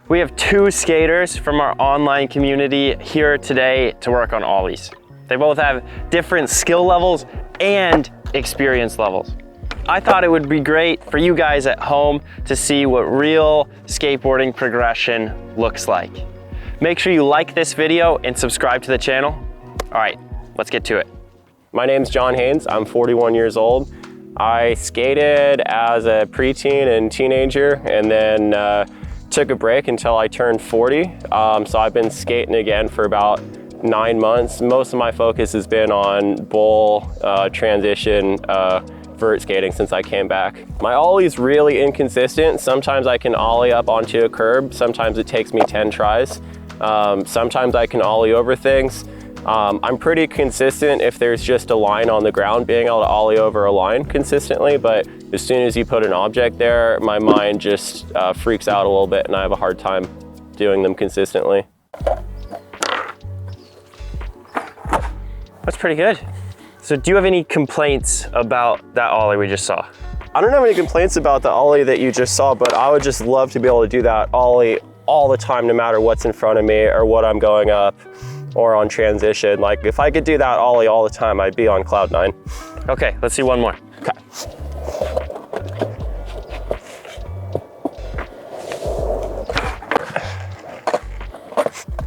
We have 2 skaters from our online community here today to work on ollies. They both have different skill levels and experience levels. I thought it would be great for you guys at home to see what real skateboarding progression looks like. Make sure you like this video and subscribe to the channel. All right, let's get to it. My name's Jon Haynes. I'm 41 years old. I skated as a preteen and teenager, and then took a break until I turned 40. So I've been skating again for about 9 months. Most of my focus has been on bowl, transition, vert skating since I came back. My ollie's really inconsistent. Sometimes I can ollie up onto a curb. Sometimes it takes me 10 tries. Sometimes I can ollie over things. I'm pretty consistent if there's just a line on the ground, being able to ollie over a line consistently, but as soon as you put an object there, my mind just freaks out a little bit and I have a hard time doing them consistently. That's pretty good. So do you have any complaints about that ollie we just saw? I don't have any complaints about the ollie that you just saw, but I would just love to be able to do that ollie all the time, no matter what's in front of me or what I'm going up or on transition. Like if I could do that ollie all the time, I'd be on cloud 9. Okay, let's see one more. Okay.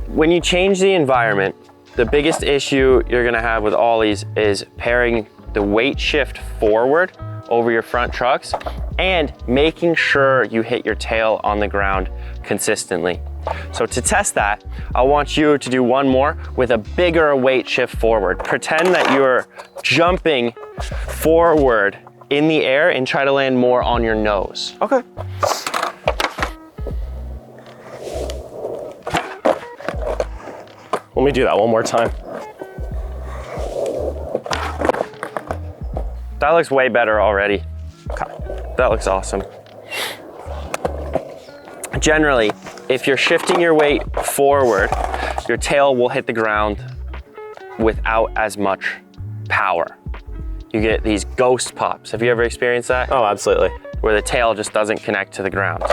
When you change the environment, the biggest issue you're gonna have with ollies is pairing the weight shift forward over your front trucks and making sure you hit your tail on the ground consistently. So to test that, I want you to do one more with a bigger weight shift forward. Pretend that you're jumping forward in the air and try to land more on your nose. Okay. Let me do that one more time. That looks way better already. Okay. That looks awesome. Generally, if you're shifting your weight forward, your tail will hit the ground without as much power. You get these ghost pops. Have you ever experienced that? Oh, absolutely. Where the tail just doesn't connect to the ground.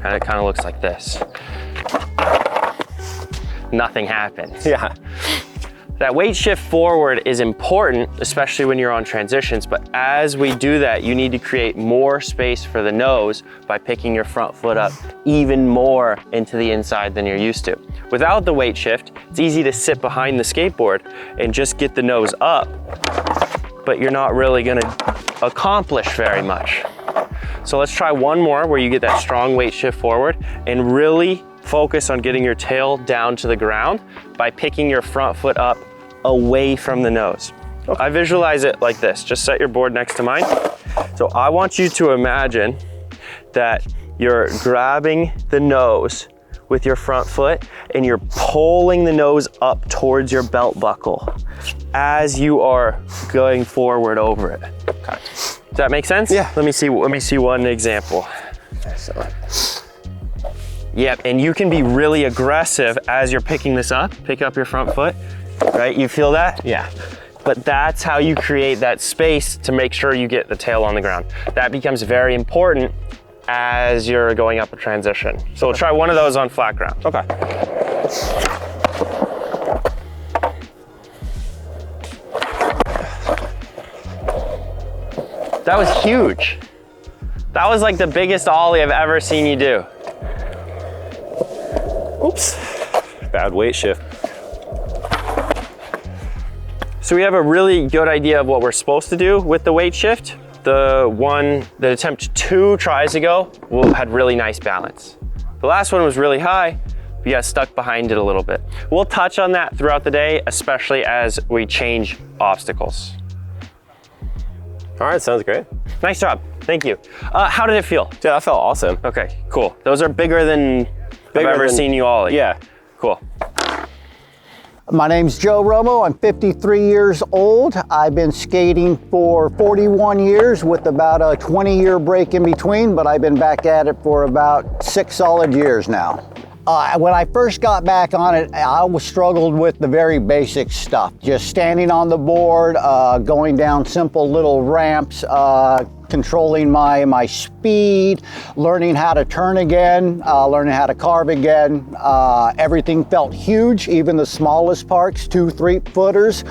And it kind of looks like this. Nothing happens. Yeah. That weight shift forward is important, especially when you're on transitions, but as we do that, you need to create more space for the nose by picking your front foot up even more into the inside than you're used to. Without the weight shift, it's easy to sit behind the skateboard and just get the nose up, but you're not really gonna accomplish very much. So let's try one more where you get that strong weight shift forward and really focus on getting your tail down to the ground by picking your front foot up away from the nose. Okay. I visualize it like this. Just set your board next to mine. So I want you to imagine that you're grabbing the nose with your front foot and you're pulling the nose up towards your belt buckle as you are going forward over it. Okay. Does that make sense? Yeah. Let me see one example. Excellent. Yep, and you can be really aggressive as you're picking this up. Pick up your front foot, right? You feel that? Yeah. But that's how you create that space to make sure you get the tail on the ground. That becomes very important as you're going up a transition. So we'll try one of those on flat ground. Okay. That was huge. That was like the biggest ollie I've ever seen you do. Oops, bad weight shift. So we have a really good idea of what we're supposed to do with the weight shift. The attempt 2 tries ago had really nice balance. The last one was really high, we got stuck behind it a little bit. We'll touch on that throughout the day, especially as we change obstacles. All right, sounds great. Nice job, thank you. How did it feel? Dude, that felt awesome. Okay, cool. Those are bigger than I've ever seen you ollie. Yeah. Cool. My name's Joe Romo. I'm 53 years old. I've been skating for 41 years with about a 20-year break in between, but I've been back at it for about 6 solid years now. When I first got back on it, I struggled with the very basic stuff. Just standing on the board, going down simple little ramps, controlling my speed, learning how to turn again, learning how to carve again. Everything felt huge, even the smallest parks, 2-3 footers,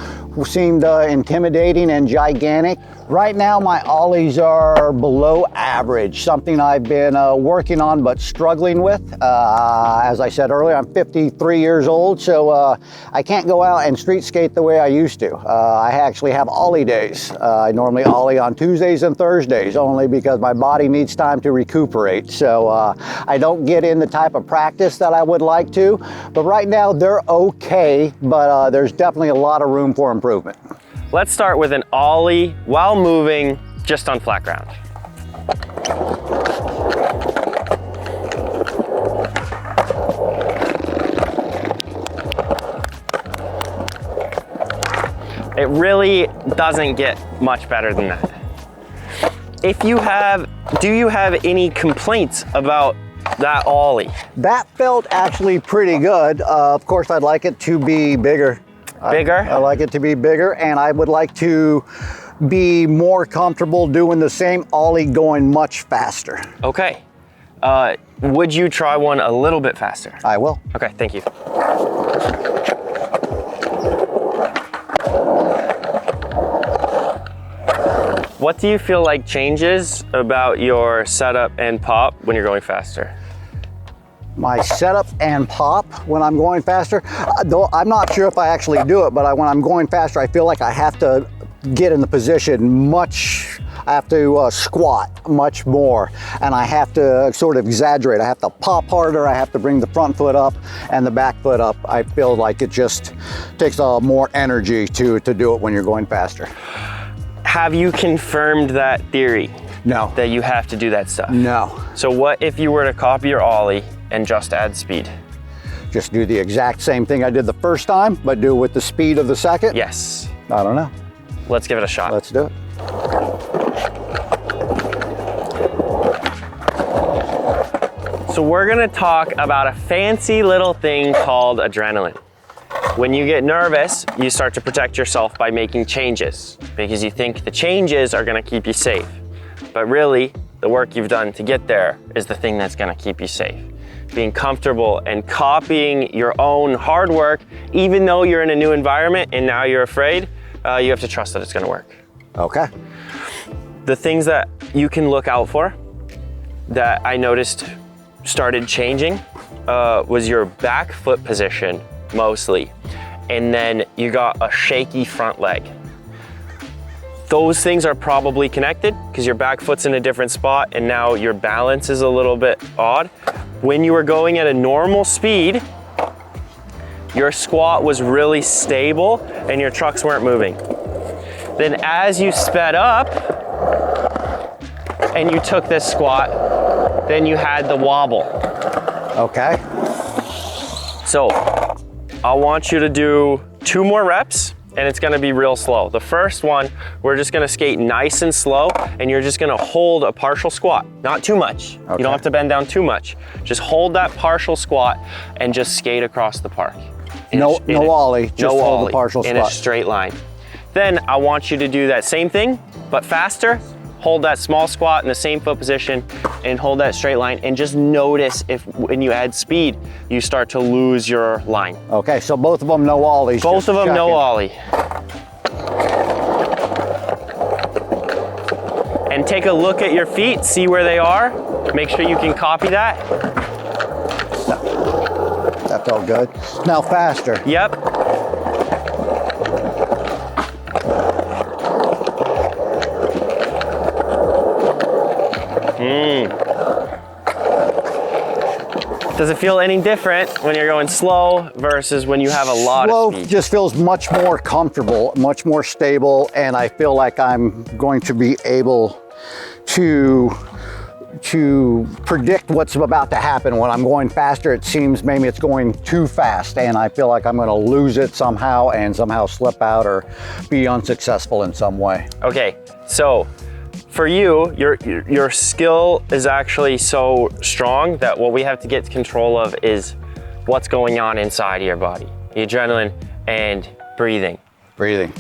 seemed intimidating and gigantic. Right now, my ollies are below average, something I've been working on but struggling with. As I said earlier, I'm 53 years old, so I can't go out and street skate the way I used to. I actually have ollie days. I normally ollie on Tuesdays and Thursdays, only because my body needs time to recuperate. So I don't get in the type of practice that I would like to, but right now they're okay, but there's definitely a lot of room for improvement. Let's start with an ollie while moving just on flat ground. It really doesn't get much better than that. Do you have any complaints about that ollie? That felt actually pretty good. Of course, I'd like it to be bigger. Bigger? I like it to be bigger, and I would like to be more comfortable doing the same ollie going much faster. Okay. Would you try one a little bit faster? I will. Okay, thank you. What do you feel like changes about your setup and pop when you're going faster? My setup and pop when I'm going faster, though I'm not sure if I actually do it, but when I'm going faster, I feel like I have to get in the position I have to squat much more, and I have to sort of exaggerate. I have to pop harder, I have to bring the front foot up and the back foot up. I feel like it just takes more energy to do it when you're going faster. Have you confirmed that theory? No. That you have to do that stuff? No. So what if you were to copy your ollie and just add speed? Just do the exact same thing I did the first time, but do it with the speed of the second? Yes. I don't know. Let's give it a shot. Let's do it. So we're gonna talk about a fancy little thing called adrenaline. When you get nervous, you start to protect yourself by making changes because you think the changes are gonna keep you safe. But really, the work you've done to get there is the thing that's gonna keep you safe. Being comfortable and copying your own hard work, even though you're in a new environment and now you're afraid, you have to trust that it's gonna work. Okay. The things that you can look out for that I noticed started changing was your back foot position mostly, and then you got a shaky front leg. Those things are probably connected because your back foot's in a different spot and now your balance is a little bit odd. When you were going at a normal speed, your squat was really stable and your trucks weren't moving. Then as you sped up and you took this squat, then you had the wobble. Okay. So I want you to do 2 more reps and it's gonna be real slow. The first one, we're just gonna skate nice and slow and you're just gonna hold a partial squat, not too much. Okay. You don't have to bend down too much. Just hold that partial squat and just skate across the park. No ollie, just hold the partial in squat. a straight line. Then I want you to do that same thing, but faster. Hold that small squat in the same foot position and hold that straight line and just notice if when you add speed, you start to lose your line. Okay, so both of them no ollies. Both of them no ollie. And take a look at your feet, see where they are. Make sure you can copy that. That felt good. Now faster. Yep. Does it feel any different when you're going slow versus when you have a lot of speed? Slow just feels much more comfortable, much more stable, and I feel like I'm going to be able to predict what's about to happen. When I'm going faster, it seems maybe it's going too fast, and I feel like I'm going to lose it somehow and somehow slip out or be unsuccessful in some way. Okay, so for you, your skill is actually so strong that what we have to get control of is what's going on inside of your body, the adrenaline and breathing. Breathing.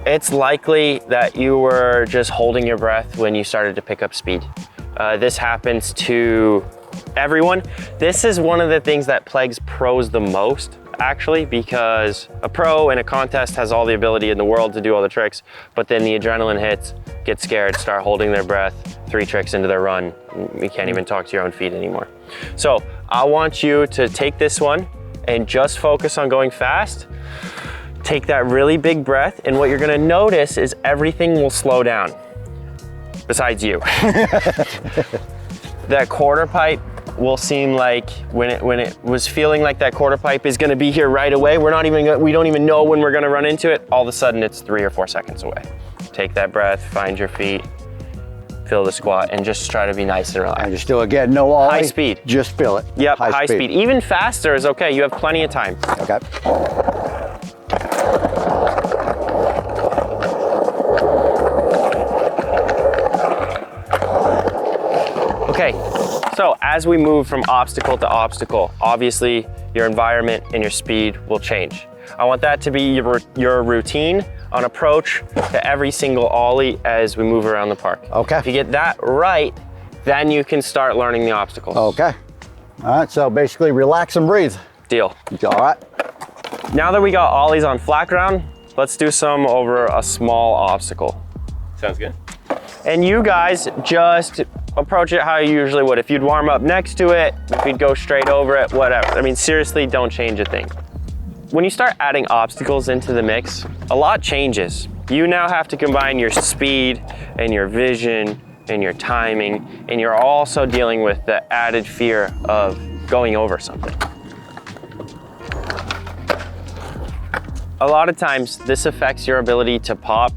it's likely that you were just holding your breath when you started to pick up speed. This happens to everyone. This is one of the things that plagues pros the most, actually, because a pro in a contest has all the ability in the world to do all the tricks, but then the adrenaline hits, get scared, start holding their breath, 3 tricks into their run. You can't even talk to your own feet anymore. So I want you to take this one and just focus on going fast. Take that really big breath, and what you're gonna notice is everything will slow down, besides you. That quarter pipe will seem like when it was feeling like that quarter pipe is gonna be here right away, we don't even know when we're gonna run into it, all of a sudden it's 3 or 4 seconds away. Take that breath, find your feet, feel the squat, and just try to be nice and relaxed. And just do, again, no ollie. High speed. Just feel it. Yep, high speed. Even faster is okay, you have plenty of time. Okay. Okay, so as we move from obstacle to obstacle, obviously your environment and your speed will change. I want that to be your routine on approach to every single ollie as we move around the park. Okay. If you get that right, then you can start learning the obstacles. Okay. All right, so basically relax and breathe. Deal. All right. Now that we got ollies on flat ground, let's do some over a small obstacle. Sounds good. And you guys just approach it how you usually would. If you'd warm up next to it, if you'd go straight over it, whatever. I mean, seriously, don't change a thing. When you start adding obstacles into the mix, a lot changes. You now have to combine your speed and your vision and your timing, and you're also dealing with the added fear of going over something. A lot of times, this affects your ability to pop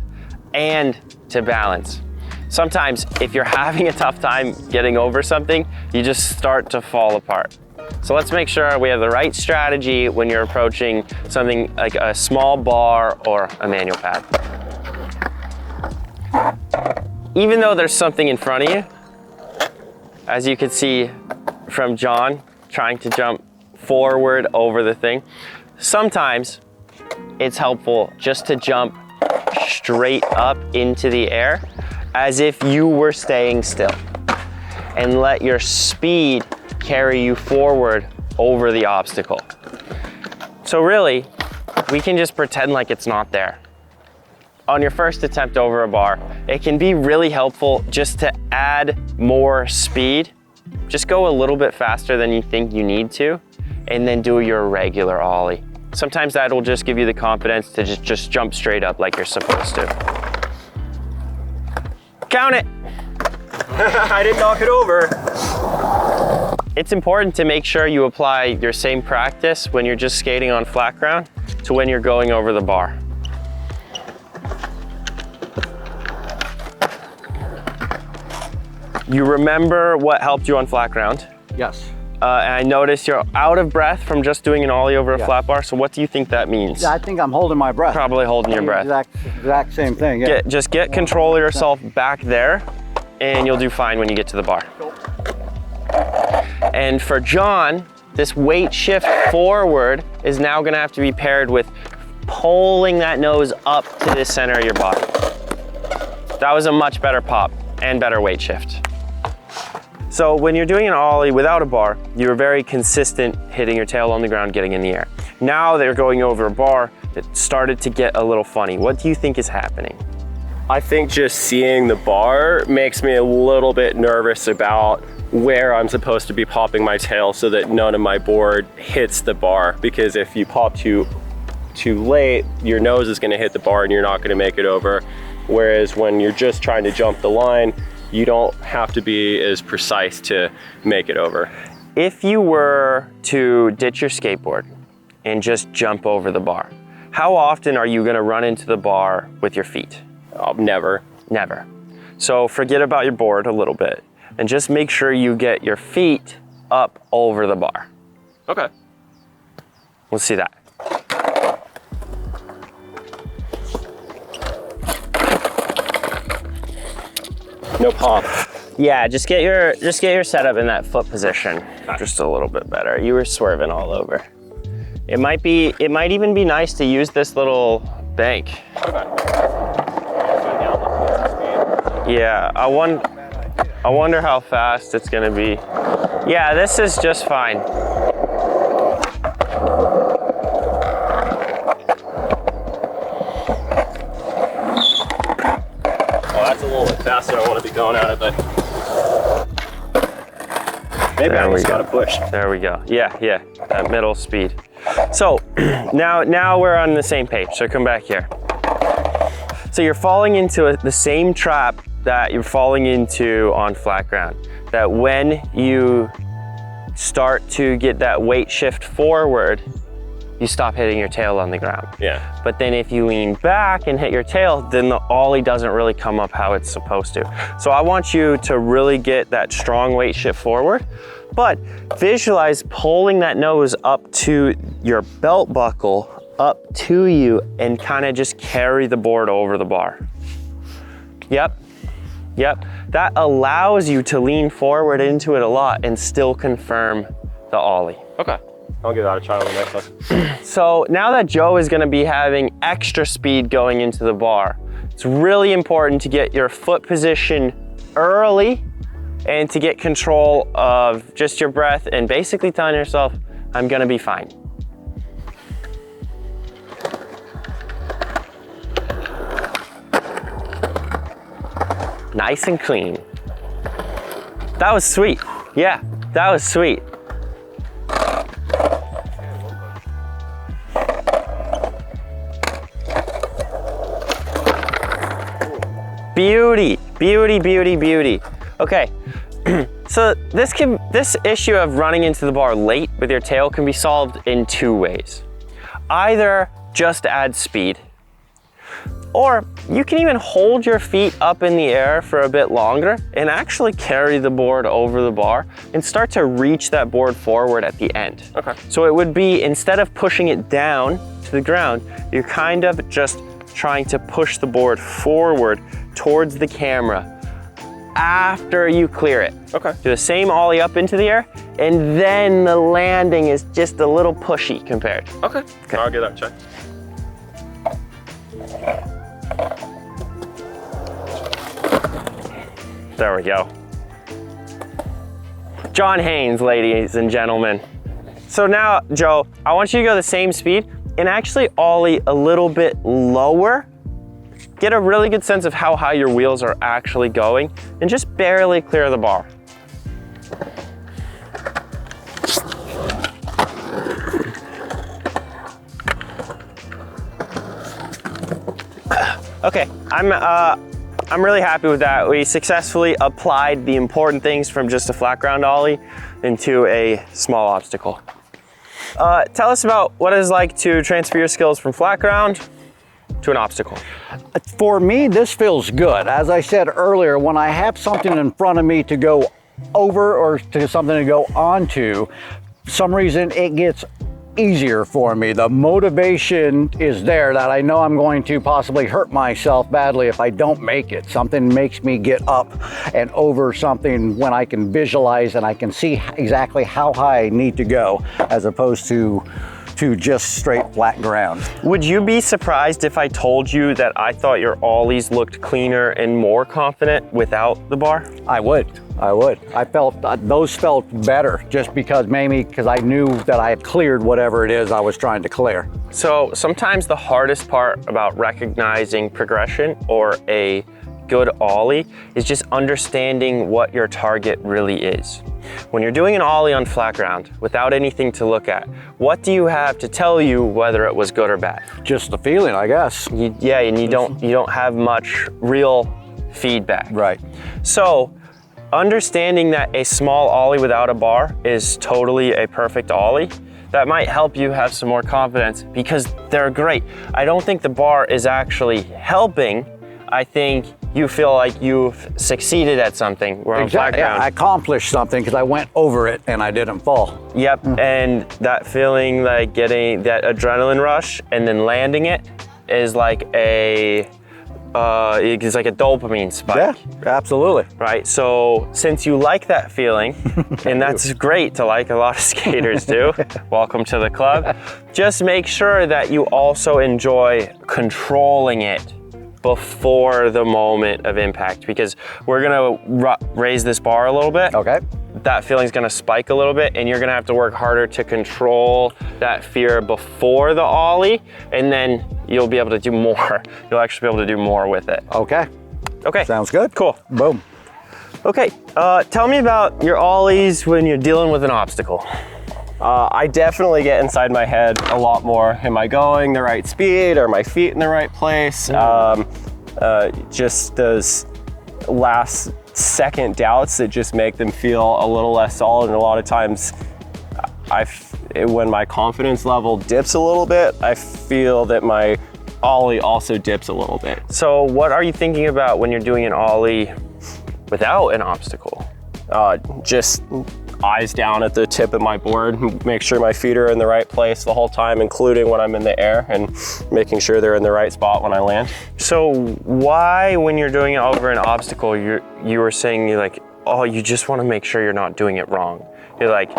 and to balance. Sometimes, if you're having a tough time getting over something, you just start to fall apart. So let's make sure we have the right strategy when you're approaching something like a small bar or a manual pad. Even though there's something in front of you, as you can see from Jon trying to jump forward over the thing, sometimes it's helpful just to jump straight up into the air as if you were staying still, and let your speed carry you forward over the obstacle. So really, we can just pretend like it's not there. On your first attempt over a bar, it can be really helpful just to add more speed. Just go a little bit faster than you think you need to, and then do your regular ollie. Sometimes that will just give you the confidence to just jump straight up like you're supposed to. Count it. I didn't knock it over. It's important to make sure you apply your same practice when you're just skating on flat ground to when you're going over the bar. You remember what helped you on flat ground? Yes. And I noticed you're out of breath from just doing an ollie over a flat bar. So what do you think that means? I think I'm holding my breath. Probably holding your breath. Exact same thing, yeah. Just get control of yourself back there, and you'll do fine when you get to the bar. And for Jon, this weight shift forward is now gonna have to be paired with pulling that nose up to the center of your body. That was a much better pop and better weight shift. So when you're doing an ollie without a bar, you're very consistent hitting your tail on the ground, getting in the air. Now they're going over a bar, it started to get a little funny. What do you think is happening? I think just seeing the bar makes me a little bit nervous about where I'm supposed to be popping my tail so that none of my board hits the bar. Because if you pop too late, your nose is gonna hit the bar and you're not gonna make it over. Whereas when you're just trying to jump the line, you don't have to be as precise to make it over. If you were to ditch your skateboard and just jump over the bar, how often are you gonna run into the bar with your feet? Never. Never. So forget about your board a little bit and just make sure you get your feet up over the bar. Okay. Let's see that. No pop. Yeah, just get your setup in that foot position just a little bit better. You were swerving all over. It might even be nice to use this little bank. Okay. Yeah, I wonder how fast it's gonna be. Yeah, this is just fine. Oh, that's a little bit faster. I want to be going at it, but maybe I just gotta push. There we go. Yeah, that middle speed. So now we're on the same page. So come back here. So you're falling into the same trap that you're falling into on flat ground. That when you start to get that weight shift forward, you stop hitting your tail on the ground. Yeah. But then if you lean back and hit your tail, then the ollie doesn't really come up how it's supposed to. So I want you to really get that strong weight shift forward, but visualize pulling that nose up to your belt buckle, up to you, and kind of just carry the board over the bar. Yep. That allows you to lean forward into it a lot and still confirm the ollie. Okay. I'll give that a try on the next lesson. So now that Joe is gonna be having extra speed going into the bar, it's really important to get your foot position early and to get control of just your breath and basically telling yourself, I'm gonna be fine. Nice and clean. That was sweet. Yeah, that was sweet. Beauty, beauty, beauty, beauty. Okay, so this issue of running into the bar late with your tail can be solved in two ways. Either just add speed, or you can even hold your feet up in the air for a bit longer and actually carry the board over the bar and start to reach that board forward at the end. Okay. So it would be, instead of pushing it down to the ground, you're kind of just trying to push the board forward towards the camera after you clear it. Okay. Do the same ollie up into the air, and then the landing is just a little pushy compared. Okay. I'll give that a check. There we go. Jon Haynes, ladies and gentlemen. So now, Joe, I want you to go the same speed and actually ollie a little bit lower. Get a really good sense of how high your wheels are actually going and just barely clear the bar. Okay, I'm really happy with that. We successfully applied the important things from just a flat ground ollie into a small obstacle. Tell us about what it's like to transfer your skills from flat ground to an obstacle. For me, this feels good. As I said earlier, when I have something in front of me to go over or to something to go onto, for some reason it gets easier for me. The motivation is there that I know I'm going to possibly hurt myself badly if I don't make it. Something makes me get up and over something when I can visualize and I can see exactly how high I need to go, as opposed to just straight flat ground. Would you be surprised if I told you that I thought your ollies looked cleaner and more confident without the bar? I would. I felt, those felt better just because I knew that I had cleared whatever it is I was trying to clear. So sometimes the hardest part about recognizing progression or a good ollie is just understanding what your target really is. When you're doing an ollie on flat ground without anything to look at, what do you have to tell you whether it was good or bad? Just the feeling, I guess. Yeah, and you don't have much real feedback. Right. So understanding that a small ollie without a bar is totally a perfect ollie, that might help you have some more confidence because they're great. I don't think the bar is actually helping. I think you feel like you've succeeded at something. We're on flat ground. Yeah, I accomplished something because I went over it and I didn't fall. Yep, and that feeling, like getting that adrenaline rush and then landing it, is like it's like a dopamine spike. Yeah, absolutely. Right, so since you like that feeling, and that's great to like, a lot of skaters do, welcome to the club, just make sure that you also enjoy controlling it before the moment of impact, because we're gonna raise this bar a little bit. Okay. That feeling's gonna spike a little bit, and you're gonna have to work harder to control that fear before the ollie, and then you'll be able to do more. You'll actually be able to do more with it. Okay. Okay. Sounds good. Cool. Boom. Okay, tell me about your ollies when you're dealing with an obstacle. I definitely get inside my head a lot more. Am I going the right speed? Are my feet in the right place? Just those last second doubts that just make them feel a little less solid. And a lot of times when my confidence level dips a little bit, I feel that my ollie also dips a little bit. So what are you thinking about when you're doing an ollie without an obstacle? Just eyes down at the tip of my board, make sure my feet are in the right place the whole time, including when I'm in the air, and making sure they're in the right spot when I land. So why, when you're doing it over an obstacle, you were saying you just want to make sure you're not doing it wrong. You're like,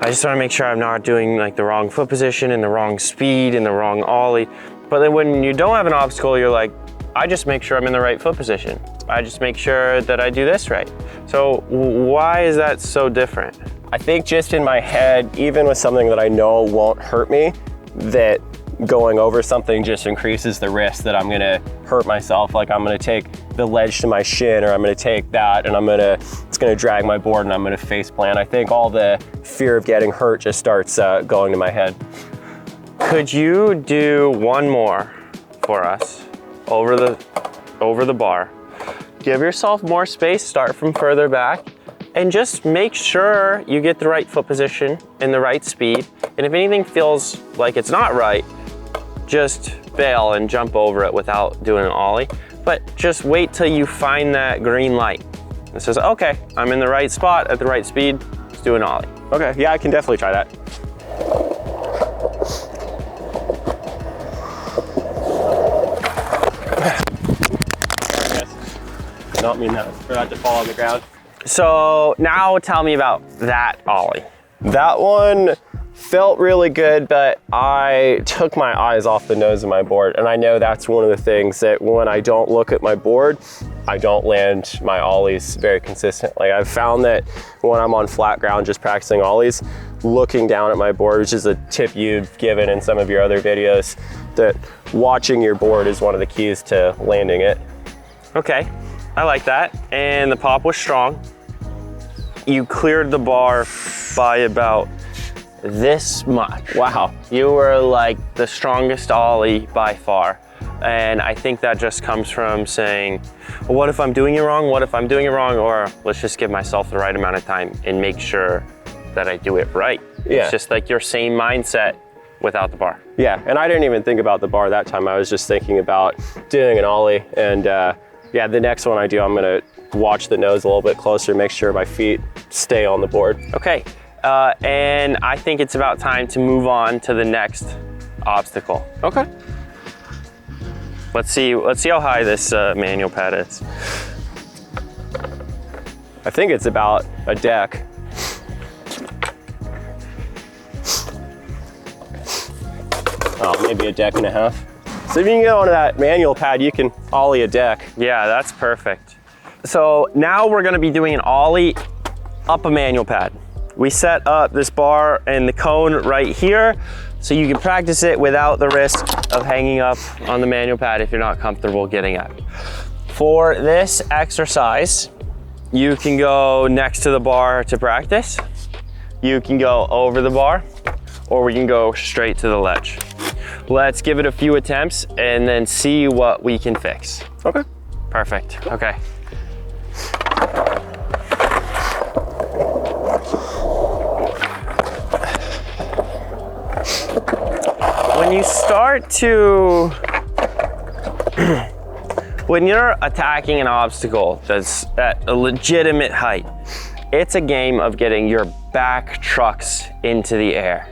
I just want to make sure I'm not doing like the wrong foot position and the wrong speed and the wrong ollie. But then when you don't have an obstacle, you're like, I just make sure I'm in the right foot position. I just make sure that I do this right. So why is that so different? I think just in my head, even with something that I know won't hurt me, that going over something just increases the risk that I'm gonna hurt myself. Like I'm gonna take the ledge to my shin, or I'm gonna take that and it's gonna drag my board and I'm gonna face plant. I think all the fear of getting hurt just starts going to my head. Could you do one more for us over the bar? Give yourself more space, start from further back, and just make sure you get the right foot position and the right speed. And if anything feels like it's not right, just bail and jump over it without doing an ollie. But just wait till you find that green light. It says, okay, I'm in the right spot at the right speed, let's do an ollie. Okay, yeah, I can definitely try that. Not mean that for that to fall on the ground. So now tell me about that ollie. That one felt really good, but I took my eyes off the nose of my board, and I know that's one of the things that when I don't look at my board, I don't land my ollies very consistently. I've found that when I'm on flat ground just practicing ollies, looking down at my board, which is a tip you've given in some of your other videos, that watching your board is one of the keys to landing it. Okay. I like that, and the pop was strong. You cleared the bar by about this much. Wow. You were like the strongest ollie by far. And I think that just comes from saying, well, what if I'm doing it wrong? What if I'm doing it wrong? Or let's just give myself the right amount of time and make sure that I do it right. Yeah. It's just like your same mindset without the bar. Yeah, and I didn't even think about the bar that time. I was just thinking about doing an ollie, and yeah, the next one I do, I'm gonna watch the nose a little bit closer, make sure my feet stay on the board. Okay, and I think it's about time to move on to the next obstacle. Okay. Let's see how high this manual pad is. I think it's about a deck. Oh, maybe a deck and a half. So if you can get onto that manual pad, you can ollie a deck. Yeah, that's perfect. So now we're gonna be doing an ollie up a manual pad. We set up this bar and the cone right here, so you can practice it without the risk of hanging up on the manual pad if you're not comfortable getting up. For this exercise, you can go next to the bar to practice. You can go over the bar, or we can go straight to the ledge. Let's give it a few attempts and then see what we can fix. Okay. Perfect, okay. When you start to, when you're attacking an obstacle that's at a legitimate height, it's a game of getting your back trucks into the air.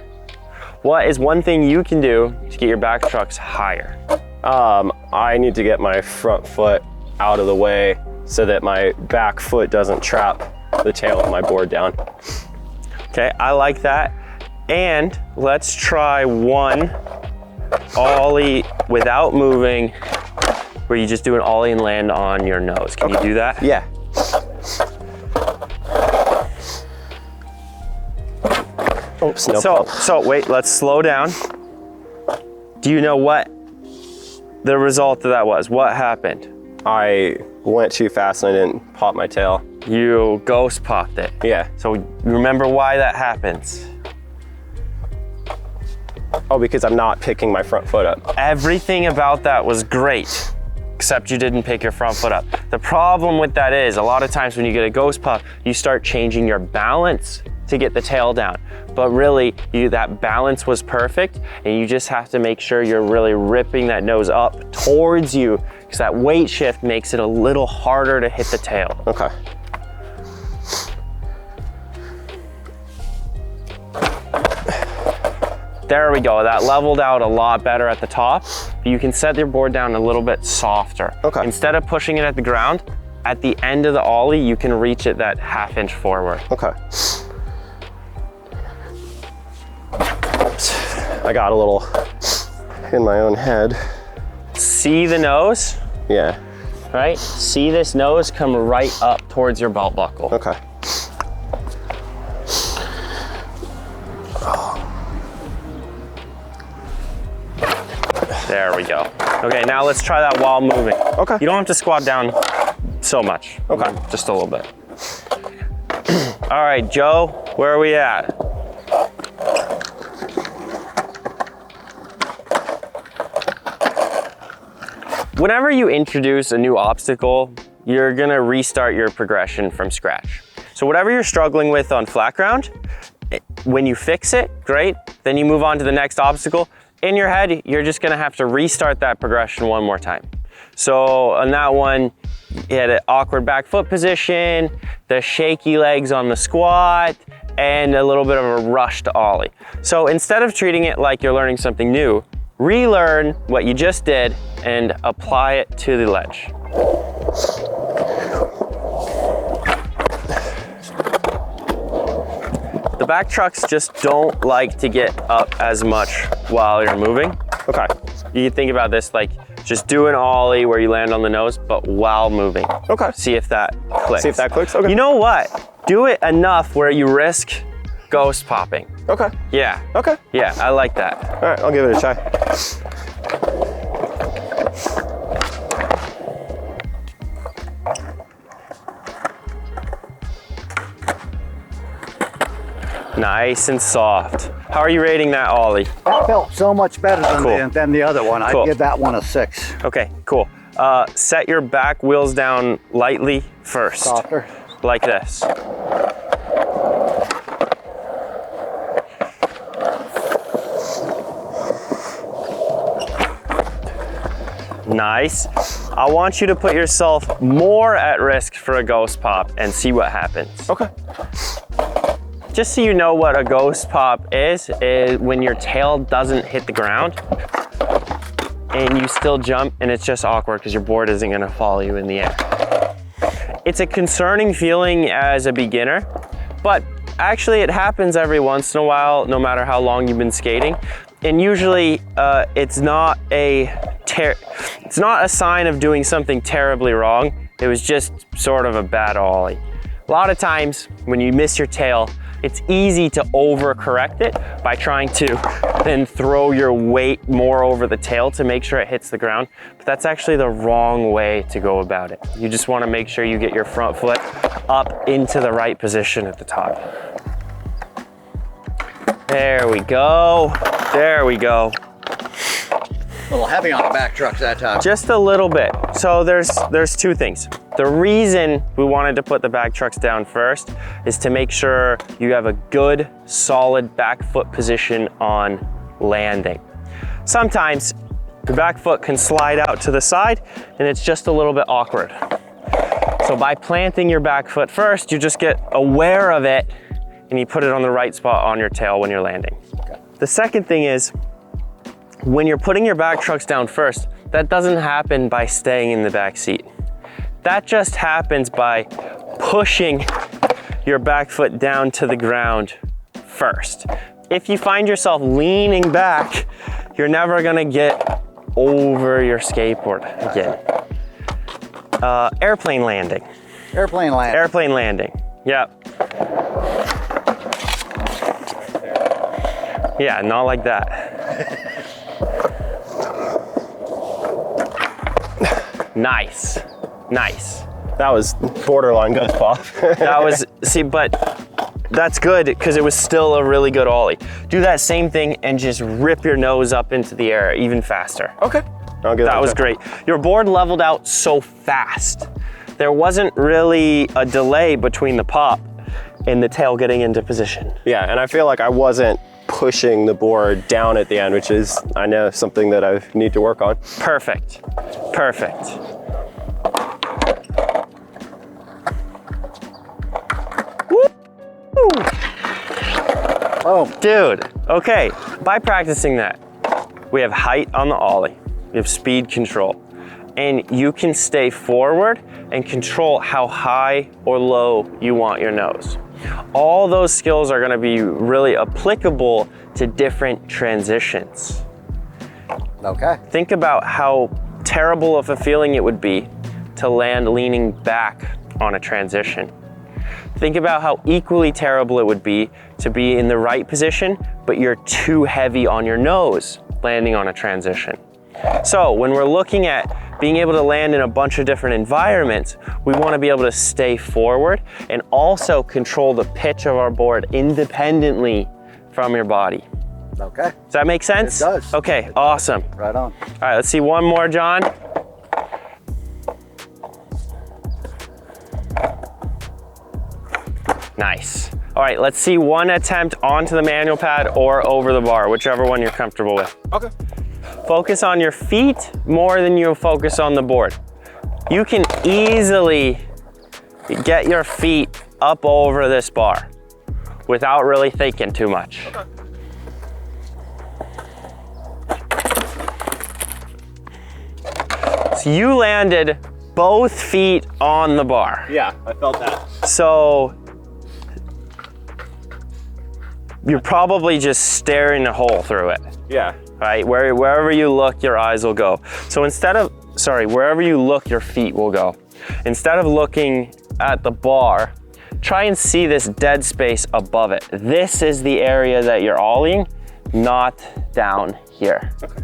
What is one thing you can do to get your back trucks higher? I need to get my front foot out of the way so that my back foot doesn't trap the tail of my board down. Okay, I like that. And let's try one ollie without moving where you just do an ollie and land on your nose. Can you do that? Yeah. Oops, no problem. So wait, let's slow down. Do you know what the result of that was? What happened? I went too fast and I didn't pop my tail. You ghost popped it. Yeah. So remember why that happens. Oh, because I'm not picking my front foot up. Everything about that was great, except you didn't pick your front foot up. The problem with that is a lot of times when you get a ghost pop, you start changing your balance to get the tail down. But really, that balance was perfect, and you just have to make sure you're really ripping that nose up towards you, because that weight shift makes it a little harder to hit the tail. Okay. There we go, that leveled out a lot better at the top. You can set your board down a little bit softer. Okay. Instead of pushing it at the ground, at the end of the ollie, you can reach it that ½ inch forward. Okay. Oops. I got a little in my own head. See the nose, Yeah. right? See this nose come right up towards your belt buckle. Okay. There we go. Okay, now let's try that while moving. Okay. You don't have to squat down so much. Okay. Just a little bit. All right, Joe, where are we at? Whenever you introduce a new obstacle, you're gonna restart your progression from scratch. So whatever you're struggling with on flat ground, when you fix it, great, then you move on to the next obstacle. In your head, you're just gonna have to restart that progression one more time. So on that one, you had an awkward back foot position, the shaky legs on the squat, and a little bit of a rush to ollie. So instead of treating it like you're learning something new, relearn what you just did and apply it to the ledge. The back trucks just don't like to get up as much while you're moving. Okay. You can think about this like just do an ollie where you land on the nose, but while moving. Okay. See if that clicks. See if that clicks? Okay. You know what? Do it enough where you risk ghost popping. Okay. Yeah. Okay. Yeah, I like that. All right, I'll give it a try. Nice and soft. How are you rating that ollie? That felt so much better than the other one. Cool. I'd give that one a 6. Okay, cool. Set your back wheels down lightly first. Softer. Like this. Nice. I want you to put yourself more at risk for a ghost pop and see what happens. Okay. Just so you know what a ghost pop is when your tail doesn't hit the ground and you still jump and it's just awkward because your board isn't gonna follow you in the air. It's a concerning feeling as a beginner, but actually it happens every once in a while, no matter how long you've been skating. And usually it's not a sign of doing something terribly wrong. It was just sort of a bad ollie. A lot of times when you miss your tail, it's easy to overcorrect it by trying to then throw your weight more over the tail to make sure it hits the ground. But that's actually the wrong way to go about it. You just want to make sure you get your front foot up into the right position at the top. There we go. There we go. A little heavy on the back trucks that time. Just a little bit. So there's two things. The reason we wanted to put the back trucks down first is to make sure you have a good, solid back foot position on landing. Sometimes the back foot can slide out to the side and it's just a little bit awkward. So by planting your back foot first, you just get aware of it and you put it on the right spot on your tail when you're landing. Okay. The second thing is, when you're putting your back trucks down first, that doesn't happen by staying in the back seat. That just happens by pushing your back foot down to the ground first. If you find yourself leaning back, you're never gonna get over your skateboard again. Airplane landing. Airplane landing. Airplane landing. Yep. Yeah, not like that. Nice. Nice. That was borderline good pop. That was, see, but that's good because it was still a really good ollie. Do that same thing and just rip your nose up into the air even faster. Okay. I'll give That was great. Your board leveled out so fast. There wasn't really a delay between the pop and the tail getting into position. Yeah, and I feel like I wasn't pushing the board down at the end, which is, I know, something that I need to work on. Perfect. Perfect. Woo! Oh, Dude, okay, by practicing that, we have height on the ollie, we have speed control, and you can stay forward and control how high or low you want your nose. All those skills are gonna be really applicable to different transitions. okay. Think about how terrible of a feeling it would be to land leaning back on a transition. Think about how equally terrible it would be to be in the right position, but you're too heavy on your nose landing on a transition. So when we're looking at being able to land in a bunch of different environments, we want to be able to stay forward and also control the pitch of our board independently from your body. Okay. Does that make sense? It does. Okay, awesome. Right on. All right, let's see one more, John. Nice. All right, let's see one attempt onto the manual pad or over the bar, whichever one you're comfortable with. Okay. Focus on your feet more than you focus on the board. You can easily get your feet up over this bar without really thinking too much. Okay. So you landed both feet on the bar. Yeah, I felt that. So you're probably just staring a hole through it, Yeah. right? Wherever you look, your eyes will go. So wherever you look, your feet will go. Instead of looking at the bar, try and see this dead space above it. This is the area that you're ollieing, not down here. Okay.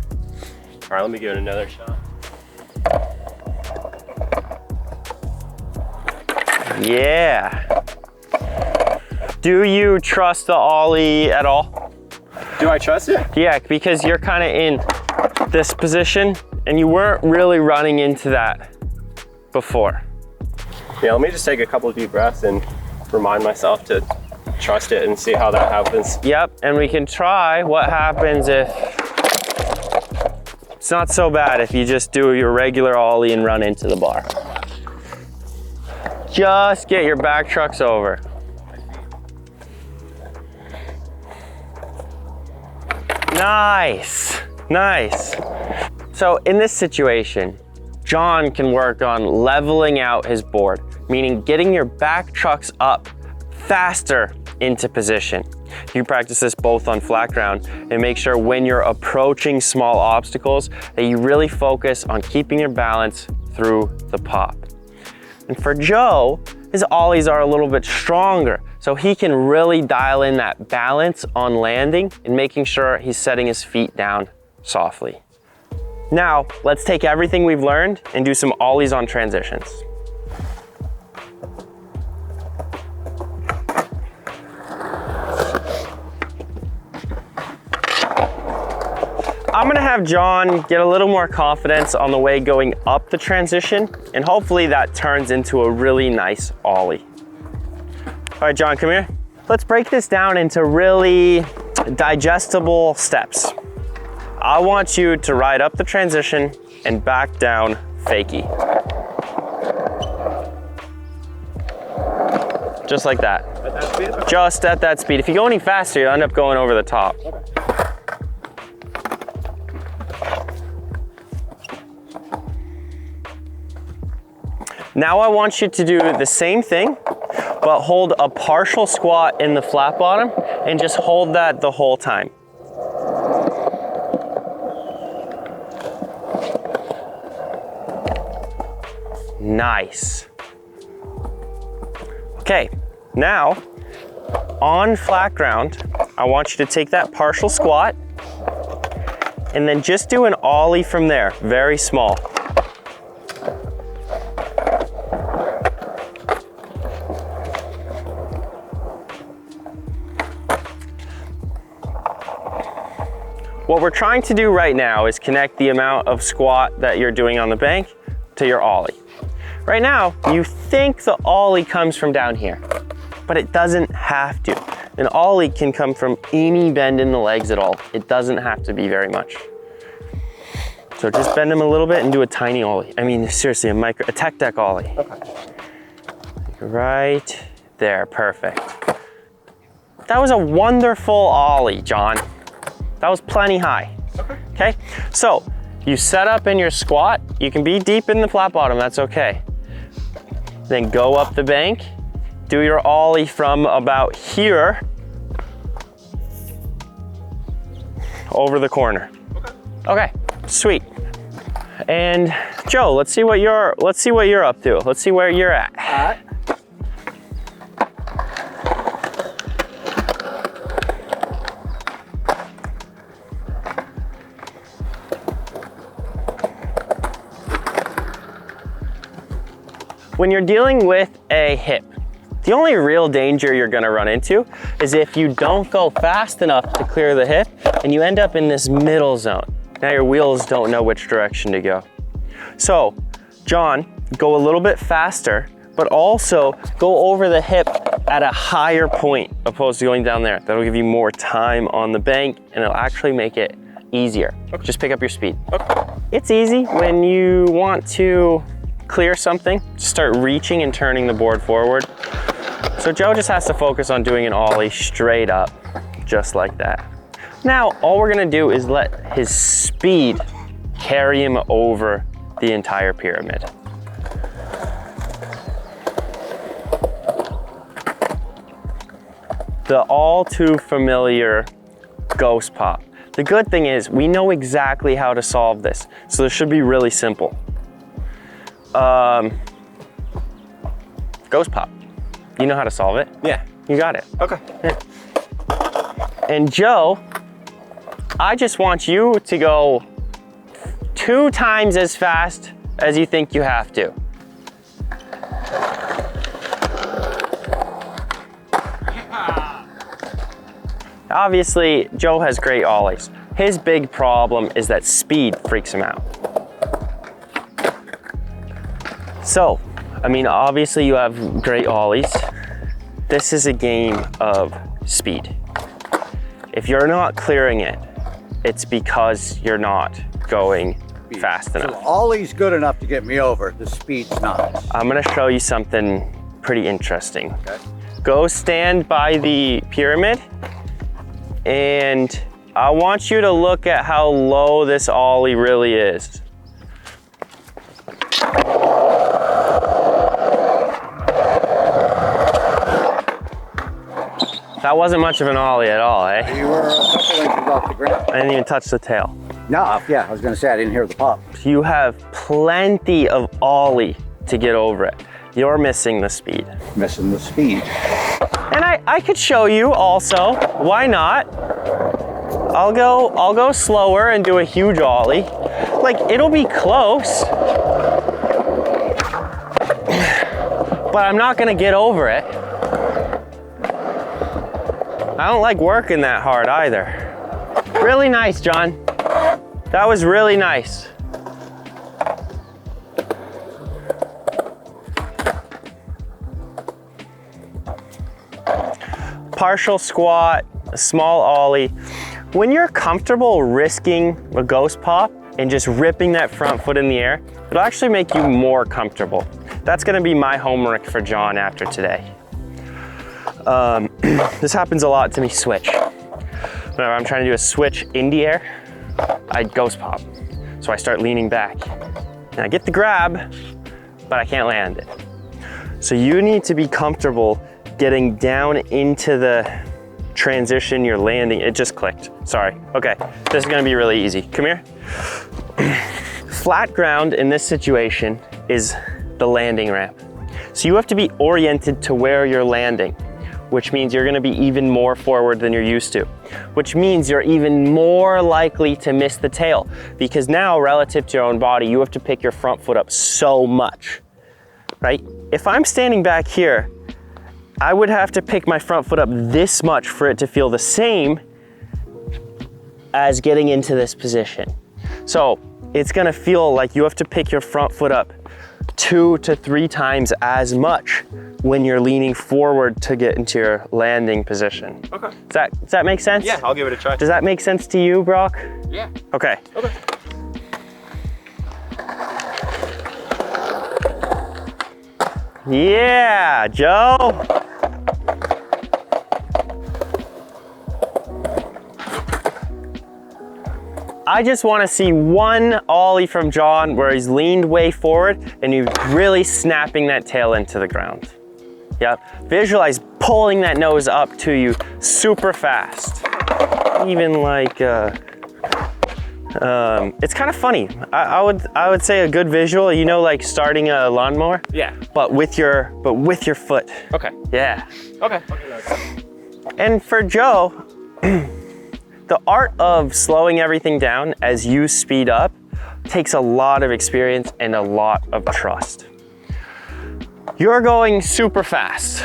All right, let me give it another shot. Yeah. Do you trust the ollie at all? Do I trust it? Yeah, because you're kind of in this position and you weren't really running into that before. Yeah, let me just take a couple of deep breaths and remind myself to trust it and see how that happens. Yep, and we can try what happens if it's not so bad if you just do your regular ollie and run into the bar. Just get your back trucks over. Nice, nice. So in this situation, Jon can work on leveling out his board, meaning getting your back trucks up faster into position. You practice this both on flat ground and make sure when you're approaching small obstacles that you really focus on keeping your balance through the pop. And for Joe, his ollies are a little bit stronger, so he can really dial in that balance on landing and making sure he's setting his feet down softly. Now, let's take everything we've learned and do some ollies on transitions. I'm gonna have Jon get a little more confidence on the way going up the transition, and hopefully that turns into a really nice ollie. All right, Jon, come here. Let's break this down into really digestible steps. I want you to ride up the transition and back down fakie. Just like that. At that speed? Okay. Just at that speed. If you go any faster, you'll end up going over the top. Okay. Now I want you to do the same thing, but hold a partial squat in the flat bottom and just hold that the whole time. Nice. Okay, now on flat ground, I want you to take that partial squat and then just do an ollie from there, very small. What we're trying to do right now is connect the amount of squat that you're doing on the bank to your ollie. Right now, you think the ollie comes from down here, but it doesn't have to. An ollie can come from any bend in the legs at all. It doesn't have to be very much. So just bend them a little bit and do a tiny ollie. I mean, seriously, a tech deck ollie. Okay. Right there, perfect. That was a wonderful ollie, John. That was plenty high. Okay, so you set up in your squat. You can be deep in the flat bottom, that's okay. Then go up the bank, do your ollie from about here over the corner. Okay, sweet. And Joe, let's see what you're up to. Let's see where you're at. All right. When you're dealing with a hip, the only real danger you're gonna run into is if you don't go fast enough to clear the hip and you end up in this middle zone. Now your wheels don't know which direction to go. So, John, go a little bit faster, but also go over the hip at a higher point opposed to going down there. That'll give you more time on the bank and it'll actually make it easier. Okay. Just pick up your speed. Okay. It's easy when you want to clear something, start reaching and turning the board forward. So Joe just has to focus on doing an ollie straight up, just like that. Now, all we're gonna do is let his speed carry him over the entire pyramid. The all too familiar ghost pop. The good thing is we know exactly how to solve this, so this should be really simple. Ghost pop. You know how to solve it? Yeah. You got it. Okay. Yeah. And Joe, I just want you to go 2 times as fast as you think you have to. Obviously, Joe has great ollies. His big problem is that speed freaks him out. So, I mean, obviously you have great ollies. This is a game of speed. If you're not clearing it, it's because you're not going fast enough. So ollie's good enough to get me over, the speed's not. I'm gonna show you something pretty interesting. Okay. Go stand by the pyramid and I want you to look at how low this ollie really is. That wasn't much of an ollie at all, eh? You were a couple inches off the ground. I didn't even touch the tail. No, yeah, I was gonna say I didn't hear the pop. You have plenty of ollie to get over it. You're missing the speed. Missing the speed. And I could show you also, why not? I'll go slower and do a huge ollie. Like, it'll be close, but I'm not gonna get over it. I don't like working that hard either. Really nice, John. That was really nice. Partial squat, a small ollie. When you're comfortable risking a ghost pop and just ripping that front foot in the air, it'll actually make you more comfortable. That's gonna be my homework for John after today. This happens a lot to me switch. Whenever I'm trying to do a switch in the air, I ghost pop. So I start leaning back. And I get the grab, but I can't land it. So you need to be comfortable getting down into the transition you're landing. It just clicked, sorry. Okay, this is gonna be really easy. Come here. Flat ground in this situation is the landing ramp. So you have to be oriented to where you're landing, which means you're gonna be even more forward than you're used to, which means you're even more likely to miss the tail, because now relative to your own body, you have to pick your front foot up so much, right? If I'm standing back here, I would have to pick my front foot up this much for it to feel the same as getting into this position. So it's gonna feel like you have to pick your front foot up 2 to 3 times as much when you're leaning forward to get into your landing position. Okay. Does that make sense? Yeah, I'll give it a try. Does that make sense to you, Brock? Yeah. Okay. Okay. Yeah, Joe. I just want to see one ollie from Jon where he's leaned way forward and he's really snapping that tail into the ground. Yep. Visualize pulling that nose up to you super fast. Even like, it's kind of funny. I would say a good visual, you know, like starting a lawnmower? Yeah. But with your foot. Okay. Yeah. Okay. And for Joe, the art of slowing everything down as you speed up takes a lot of experience and a lot of trust. You're going super fast,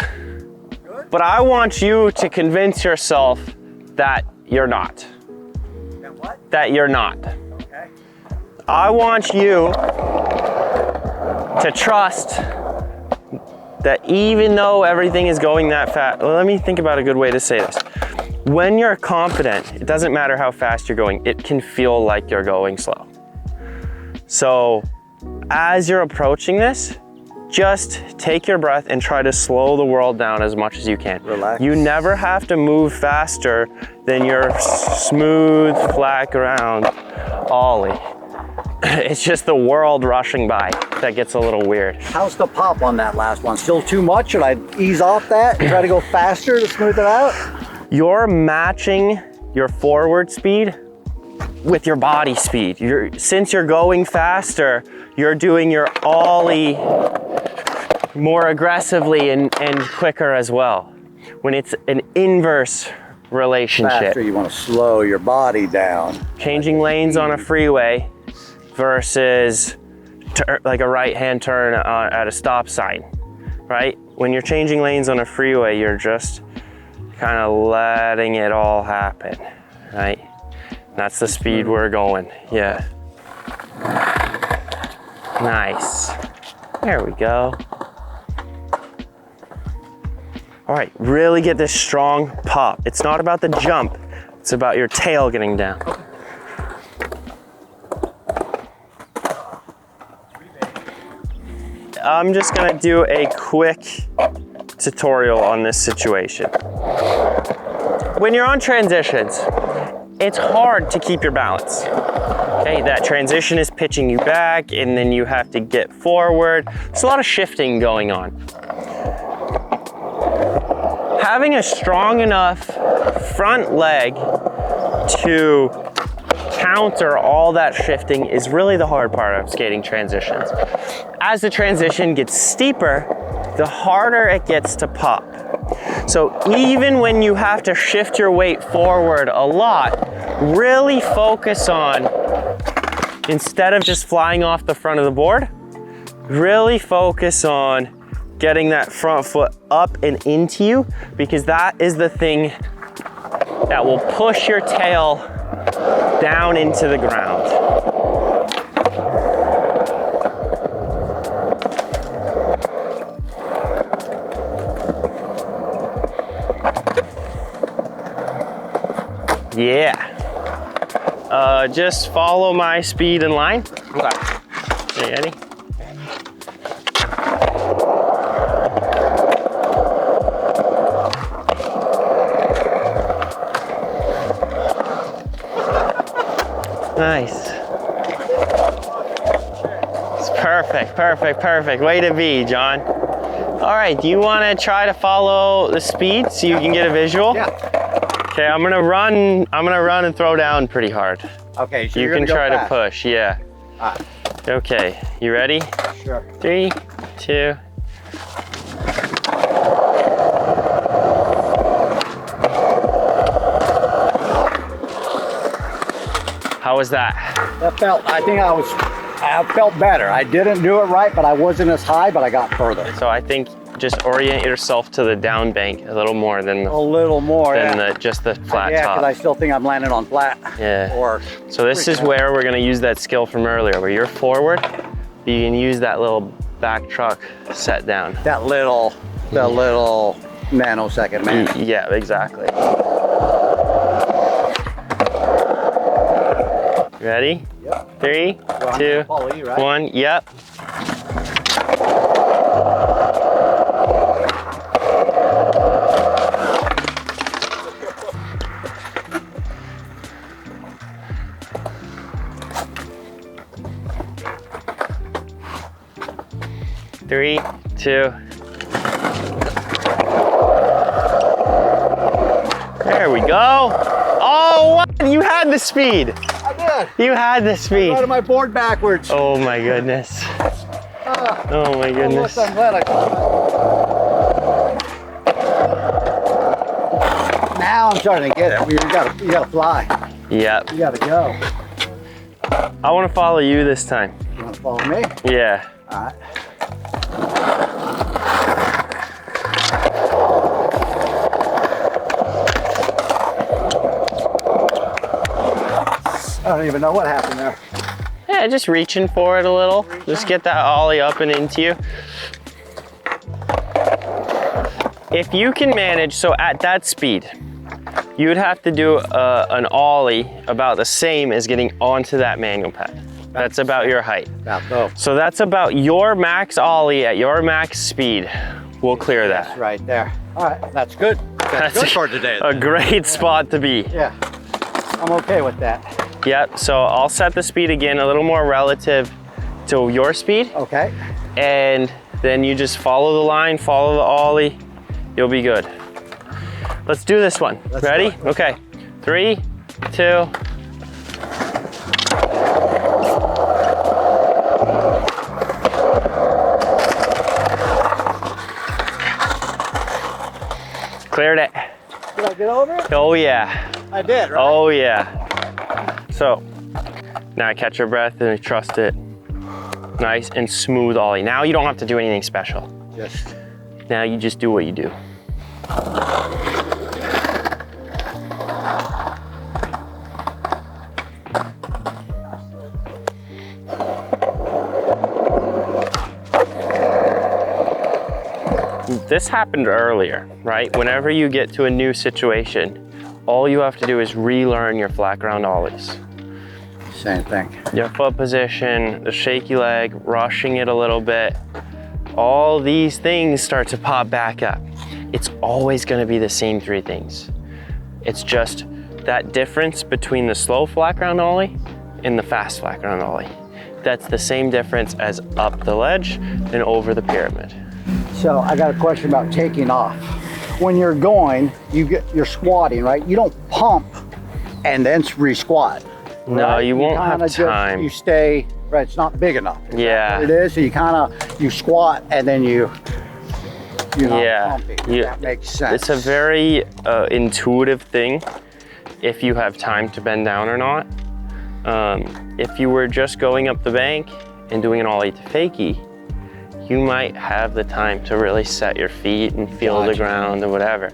but I want you to convince yourself that you're not. That you're not. Okay. I want you to trust that even though everything is going that fast, well, let me think about a good way to say this. When you're confident, it doesn't matter how fast you're going, it can feel like you're going slow. So as you're approaching this, just take your breath and try to slow the world down as much as you can. Relax. You never have to move faster than your smooth, flat ground ollie. It's just the world rushing by that gets a little weird. How's the pop on that last one? Still too much? Should I ease off that and try to go faster to smooth it out? You're matching your forward speed with your body speed. Since you're going faster, you're doing your ollie more aggressively and quicker as well. When it's an inverse relationship. Faster, you want to slow your body down. Changing lanes on a freeway versus like a right-hand turn at a stop sign, right? When you're changing lanes on a freeway, you're just kind of letting it all happen, right? That's the speed we're going, yeah. Nice, there we go. All right, really get this strong pop. It's not about the jump, it's about your tail getting down. I'm just gonna do a quick tutorial on this situation. When you're on transitions, it's hard to keep your balance. Okay, that transition is pitching you back and then you have to get forward. There's a lot of shifting going on. Having a strong enough front leg to counter all that shifting is really the hard part of skating transitions. As the transition gets steeper, the harder it gets to pop. So even when you have to shift your weight forward a lot, really focus on, instead of just flying off the front of the board, really focus on getting that front foot up and into you, because that is the thing that will push your tail down into the ground. Yeah. Just follow my speed and line. Okay. You ready? Nice. It's perfect, perfect, perfect. Way to be, Jon. All right, do you want to try to follow the speed so you can get a visual? Yeah. Okay, I'm gonna run and throw down pretty hard. Okay, so You you're can gonna try go to fast. push, yeah. All right. Okay, you ready? Sure. 3, 2. How was that? That felt, I felt better. I didn't do it right, but I wasn't as high, but I got further. So I think just orient yourself to the down bank a little more than A little more, just the flat yeah, top. because I still think I'm landing on flat. Yeah. Or So this is where we're gonna use that skill from earlier, where you're forward, but you can use that little back truck set down. that little, the little nanosecond, man. Yeah, exactly. Ready? Yep. 3, Well, 2, Ollie, right? 1, yep. Three, 2. There we go. Oh, what? You had the speed. I did. You had the speed. Out of my board backwards. Oh my goodness. Oh my goodness. I'm glad I caught that. Now I'm starting to get it. You gotta fly. Yep. You gotta go. I want to follow you this time. You wanna follow me? Yeah. All right. I don't even know what happened there. Yeah, just reaching for it a little. Just get that ollie up and into you. If you can manage, so at that speed, you would have to do an ollie about the same as getting onto that manual pad. That's about your height. So that's about your max ollie at your max speed. We'll clear that. That's right there. All right, that's good. That's good for today. A great spot to be. Yeah, I'm okay with that. Yep, so I'll set the speed again a little more relative to your speed. Okay. And then you just follow the line, follow the ollie, you'll be good. Let's do this one. Ready? Okay, 3, 2. Cleared it. Did I get over it? Oh yeah. I did, right? Oh yeah. So now catch your breath and trust it. Nice and smooth ollie. Now you don't have to do anything special. Just. Now you just do what you do. This happened earlier, right? Whenever you get to a new situation, all you have to do is relearn your flat ground ollies. Same thing. Your foot position, the shaky leg, rushing it a little bit. All these things start to pop back up. It's always gonna be the same 3 things. It's just that difference between the slow flat ground ollie and the fast flat ground ollie. That's the same difference as up the ledge and over the pyramid. So I got a question about taking off. When you're going, you're squatting, right? You don't pump and then re-squat. No, right? you won't have just, time. you stay, right? It's not big enough. Yeah. It is. So you squat and then you're not pumping. That makes sense. It's a very intuitive thing if you have time to bend down or not. If you were just going up the bank and doing an ollie to fakie, you might have the time to really set your feet and feel the ground or whatever.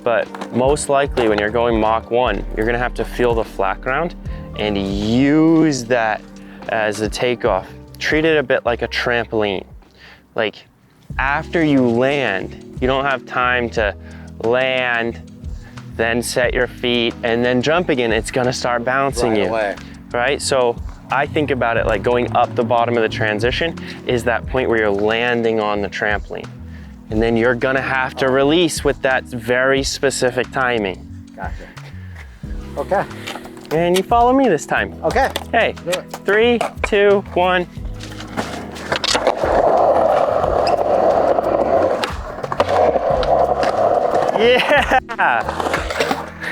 But most likely when you're going Mach 1, you're gonna have to feel the flat ground and use that as a takeoff. Treat it a bit like a trampoline. Like after you land, you don't have time to land, then set your feet and then jump again. It's gonna start bouncing you, right? So I think about it like going up the bottom of the transition is that point where you're landing on the trampoline. And then you're gonna have to release with that very specific timing. Gotcha. Okay. And you follow me this time. Okay. Hey, 3, 2, 1. Yeah!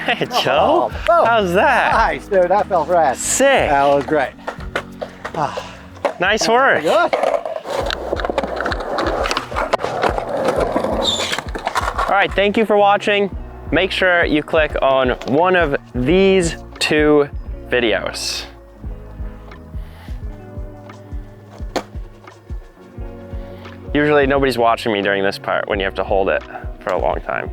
Hey, Joe. Oh, how's that? Nice, dude. That felt rad. Sick. That was great. Nice work. Good. right, thank you for watching. Make sure you click on one of these 2 videos. Usually nobody's watching me during this part when you have to hold it for a long time.